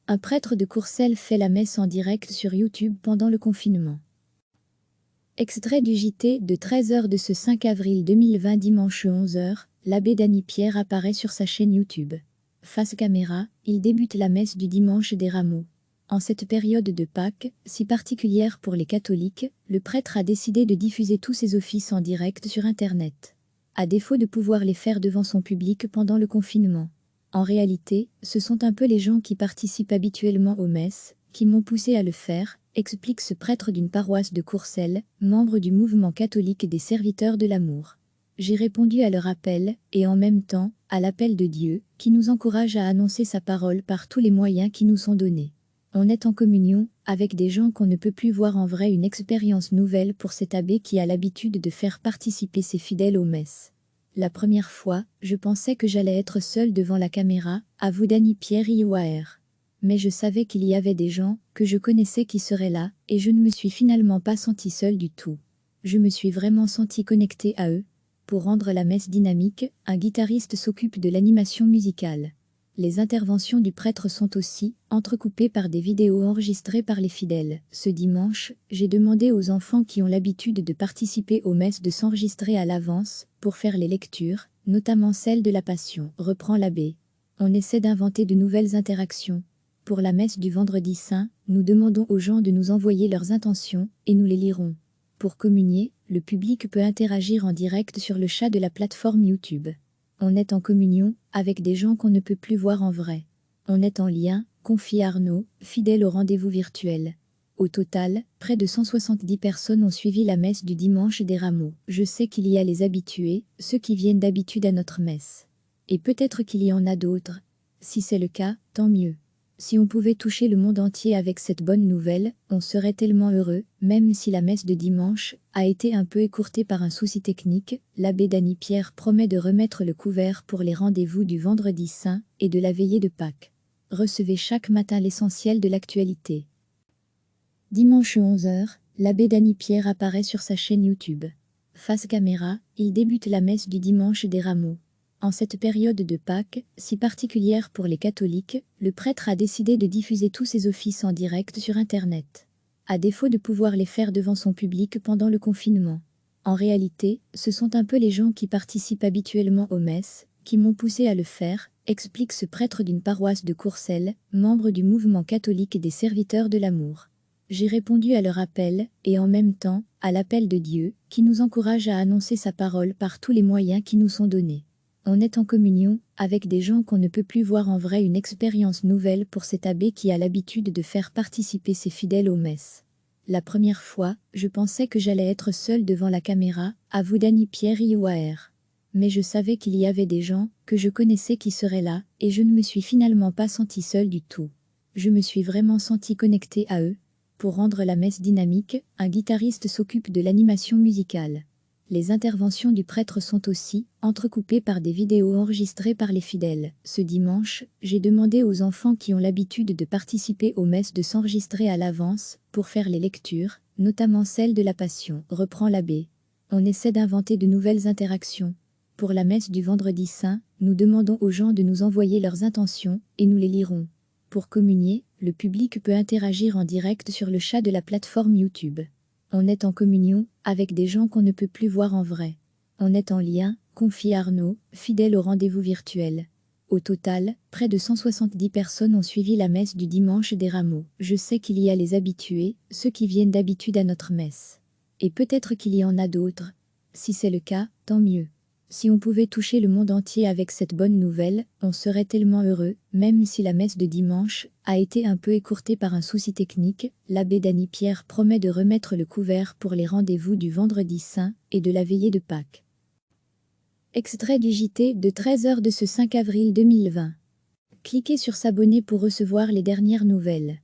Un prêtre de Courcelles fait la messe en direct sur YouTube pendant le confinement. Extrait du JT de 13h de ce 5 avril 2020 dimanche 11h, l'abbé Dany Pierre apparaît sur sa chaîne YouTube. Face caméra, il débute la messe du dimanche des Rameaux. En cette période de Pâques, si particulière pour les catholiques, le prêtre a décidé de diffuser tous ses offices en direct sur Internet. À défaut de pouvoir les faire devant son public pendant le confinement. En réalité, ce sont un peu les gens qui participent habituellement aux messes, qui m'ont poussé à le faire, explique ce prêtre d'une paroisse de Courcelles, membre du mouvement catholique des Serviteurs de l'Amour. J'ai répondu à leur appel, et en même temps, à l'appel de Dieu, qui nous encourage à annoncer sa parole par tous les moyens qui nous sont donnés. On est en communion, avec des gens qu'on ne peut plus voir en vrai, une expérience nouvelle pour cet abbé qui a l'habitude de faire participer ses fidèles aux messes. La première fois, je pensais que j'allais être seule devant la caméra, avoue Dany Pierre IOAR. Mais je savais qu'il y avait des gens que je connaissais qui seraient là, et je ne me suis finalement pas sentie seule du tout. Je me suis vraiment sentie connectée à eux. Pour rendre la messe dynamique, un guitariste s'occupe de l'animation musicale. Les interventions du prêtre sont aussi entrecoupées par des vidéos enregistrées par les fidèles. Ce dimanche, j'ai demandé aux enfants qui ont l'habitude de participer aux messes de s'enregistrer à l'avance pour faire les lectures, notamment celle de la Passion, reprend l'abbé. On essaie d'inventer de nouvelles interactions. Pour la messe du vendredi saint, nous demandons aux gens de nous envoyer leurs intentions, et nous les lirons. Pour communier, le public peut interagir en direct sur le chat de la plateforme YouTube. On est en communion, avec des gens qu'on ne peut plus voir en vrai. On est en lien, confie Arnaud, fidèle au rendez-vous virtuel. Au total, près de 170 personnes ont suivi la messe du dimanche des Rameaux. Je sais qu'il y a les habitués, ceux qui viennent d'habitude à notre messe. Et peut-être qu'il y en a d'autres. Si c'est le cas, tant mieux. Si on pouvait toucher le monde entier avec cette bonne nouvelle, on serait tellement heureux, même si la messe de dimanche a été un peu écourtée par un souci technique. L'abbé Dany Pierre promet de remettre le couvert pour les rendez-vous du vendredi saint et de la veillée de Pâques. Recevez chaque matin l'essentiel de l'actualité. Dimanche 11h, l'abbé Dany Pierre apparaît sur sa chaîne YouTube. Face caméra, il débute la messe du dimanche des Rameaux. En cette période de Pâques, si particulière pour les catholiques, le prêtre a décidé de diffuser tous ses offices en direct sur Internet. À défaut de pouvoir les faire devant son public pendant le confinement. En réalité, ce sont un peu les gens qui participent habituellement aux messes, qui m'ont poussé à le faire, explique ce prêtre d'une paroisse de Courcelles, membre du mouvement catholique des Serviteurs de l'Amour. J'ai répondu à leur appel, et en même temps, à l'appel de Dieu, qui nous encourage à annoncer sa parole par tous les moyens qui nous sont donnés. On est en communion, avec des gens qu'on ne peut plus voir en vrai, une expérience nouvelle pour cet abbé qui a l'habitude de faire participer ses fidèles aux messes. La première fois, je pensais que j'allais être seule devant la caméra, avoue Dany Pierre IOAR. Mais je savais qu'il y avait des gens que je connaissais qui seraient là, et je ne me suis finalement pas sentie seule du tout. Je me suis vraiment sentie connectée à eux. Pour rendre la messe dynamique, un guitariste s'occupe de l'animation musicale. Les interventions du prêtre sont aussi entrecoupées par des vidéos enregistrées par les fidèles. Ce dimanche, j'ai demandé aux enfants qui ont l'habitude de participer aux messes de s'enregistrer à l'avance pour faire les lectures, notamment celle de la Passion, reprend l'abbé. On essaie d'inventer de nouvelles interactions. Pour la messe du vendredi saint, nous demandons aux gens de nous envoyer leurs intentions, et nous les lirons. Pour communier, le public peut interagir en direct sur le chat de la plateforme YouTube. On est en communion, avec des gens qu'on ne peut plus voir en vrai. On est en lien, confie Arnaud, fidèle au rendez-vous virtuel. Au total, près de 170 personnes ont suivi la messe du dimanche des Rameaux. Je sais qu'il y a les habitués, ceux qui viennent d'habitude à notre messe. Et peut-être qu'il y en a d'autres. Si c'est le cas, tant mieux. Si on pouvait toucher le monde entier avec cette bonne nouvelle, on serait tellement heureux, même si la messe de dimanche a été un peu écourtée par un souci technique. L'abbé Dany Pierre promet de remettre le couvert pour les rendez-vous du vendredi saint et de la veillée de Pâques. Extrait du JT de 13h de ce 5 avril 2020. Cliquez sur s'abonner pour recevoir les dernières nouvelles.